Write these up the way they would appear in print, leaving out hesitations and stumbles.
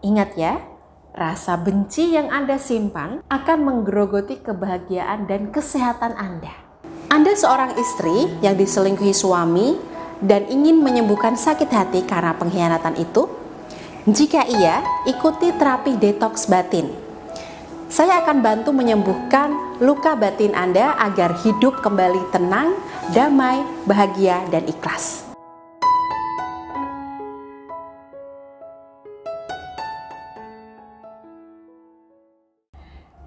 Ingat ya, rasa benci yang Anda simpan akan menggerogoti kebahagiaan dan kesehatan Anda. Anda seorang istri yang diselingkuhi suami dan ingin menyembuhkan sakit hati karena pengkhianatan itu. Jika iya, ikuti terapi detoks batin. Saya akan bantu menyembuhkan luka batin Anda agar hidup kembali tenang, damai, bahagia, dan ikhlas.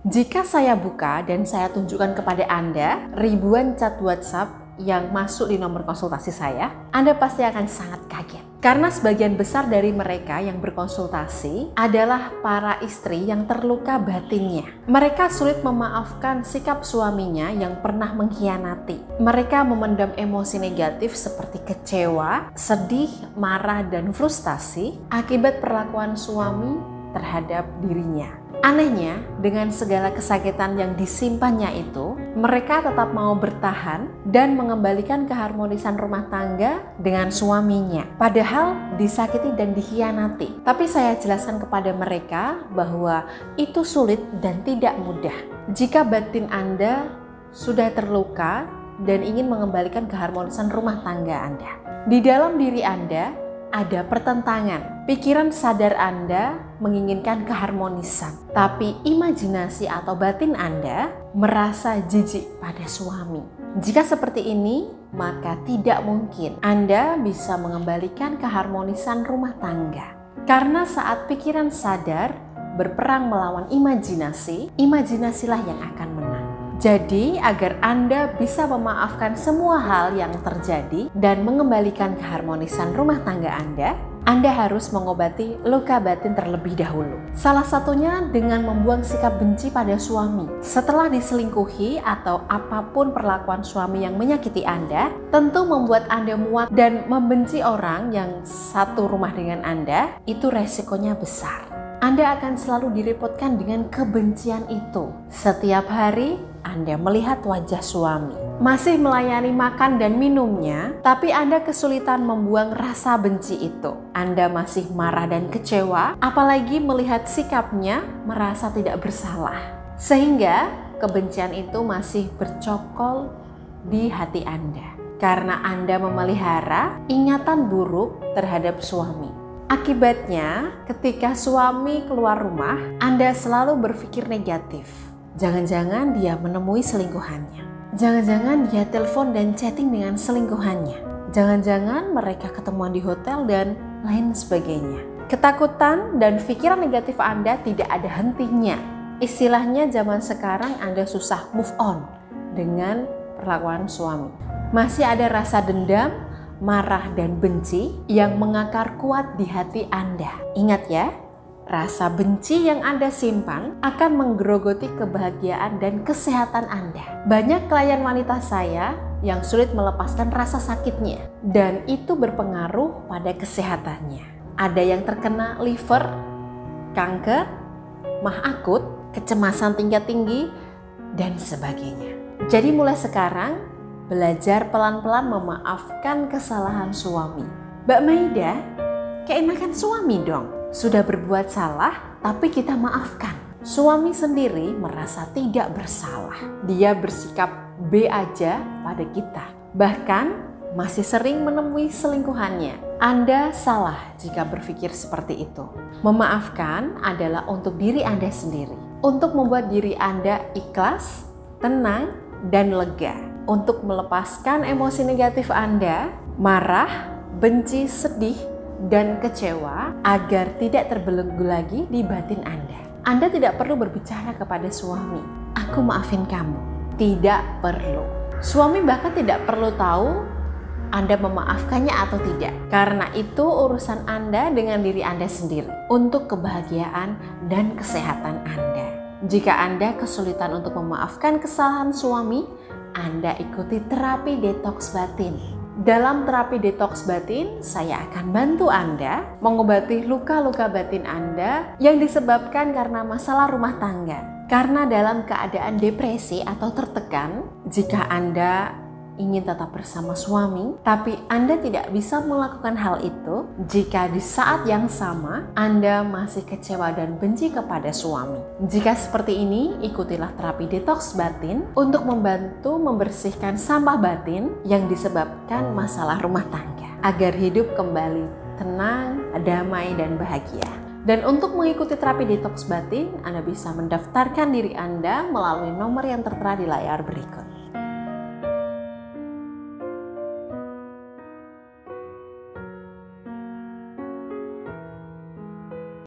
Jika saya buka dan saya tunjukkan kepada Anda ribuan chat WhatsApp yang masuk di nomor konsultasi saya, Anda pasti akan sangat kaget. Karena sebagian besar dari mereka yang berkonsultasi adalah para istri yang terluka batinnya. Mereka sulit memaafkan sikap suaminya yang pernah mengkhianati. Mereka memendam emosi negatif seperti kecewa, sedih, marah, dan frustasi akibat perlakuan suami terhadap dirinya. Anehnya, dengan segala kesakitan yang disimpannya itu, mereka tetap mau bertahan dan mengembalikan keharmonisan rumah tangga dengan suaminya. Padahal disakiti dan dikhianati. Tapi saya jelaskan kepada mereka bahwa itu sulit dan tidak mudah. Jika batin Anda sudah terluka dan ingin mengembalikan keharmonisan rumah tangga Anda, di dalam diri Anda ada pertentangan. Pikiran sadar Anda menginginkan keharmonisan, tapi imajinasi atau batin Anda merasa jijik pada suami. Jika seperti ini, maka tidak mungkin Anda bisa mengembalikan keharmonisan rumah tangga. Karena saat pikiran sadar berperang melawan imajinasi, imajinasilah yang akan menang. Jadi, agar Anda bisa memaafkan semua hal yang terjadi dan mengembalikan keharmonisan rumah tangga Anda harus mengobati luka batin terlebih dahulu. Salah satunya dengan membuang sikap benci pada suami. Setelah diselingkuhi atau apapun perlakuan suami yang menyakiti Anda, tentu membuat Anda muak dan membenci orang yang satu rumah dengan Anda, itu resikonya besar. Anda akan selalu direpotkan dengan kebencian itu. Setiap hari Anda melihat wajah suami, masih melayani makan dan minumnya, tapi Anda kesulitan membuang rasa benci itu. Anda masih marah dan kecewa, apalagi melihat sikapnya merasa tidak bersalah. Sehingga kebencian itu masih bercokol di hati Anda. Karena Anda memelihara ingatan buruk terhadap suami. Akibatnya, ketika suami keluar rumah, Anda selalu berpikir negatif. Jangan-jangan dia menemui selingkuhannya. Jangan-jangan dia telepon dan chatting dengan selingkuhannya. Jangan-jangan mereka ketemuan di hotel dan lain sebagainya. Ketakutan dan pikiran negatif Anda tidak ada hentinya. Istilahnya zaman sekarang Anda susah move on dengan perlakuan suami. Masih ada rasa dendam, marah dan benci yang mengakar kuat di hati Anda. Ingat ya, rasa benci yang Anda simpan akan menggerogoti kebahagiaan dan kesehatan Anda. Banyak klien wanita saya yang sulit melepaskan rasa sakitnya dan itu berpengaruh pada kesehatannya. Ada yang terkena liver, kanker, mah akut, kecemasan tingkat tinggi, dan sebagainya. Jadi mulai sekarang, belajar pelan-pelan memaafkan kesalahan suami. Mbak Maida, keenakan suami dong. Sudah berbuat salah, tapi kita maafkan. Suami sendiri merasa tidak bersalah. Dia bersikap B aja pada kita. Bahkan masih sering menemui selingkuhannya. Anda salah jika berpikir seperti itu. Memaafkan adalah untuk diri Anda sendiri. Untuk membuat diri Anda ikhlas, tenang, dan lega. Untuk melepaskan emosi negatif Anda, marah, benci, sedih, dan kecewa agar tidak terbelenggu lagi di batin Anda. Anda tidak perlu berbicara kepada suami, "Aku maafin kamu." Tidak perlu. Suami bahkan tidak perlu tahu Anda memaafkannya atau tidak. Karena itu urusan Anda dengan diri Anda sendiri untuk kebahagiaan dan kesehatan Anda. Jika Anda kesulitan untuk memaafkan kesalahan suami, Anda ikuti terapi detoks batin. Dalam terapi detoks batin, saya akan bantu Anda mengobati luka-luka batin Anda yang disebabkan karena masalah rumah tangga. Karena dalam keadaan depresi atau tertekan, jika Anda ingin tetap bersama suami, tapi Anda tidak bisa melakukan hal itu jika di saat yang sama Anda masih kecewa dan benci kepada suami. Jika seperti ini, ikutilah terapi detoks batin untuk membantu membersihkan sampah batin yang disebabkan masalah rumah tangga, agar hidup kembali tenang, damai, dan bahagia. Dan untuk mengikuti terapi detoks batin, Anda bisa mendaftarkan diri Anda melalui nomor yang tertera di layar berikut.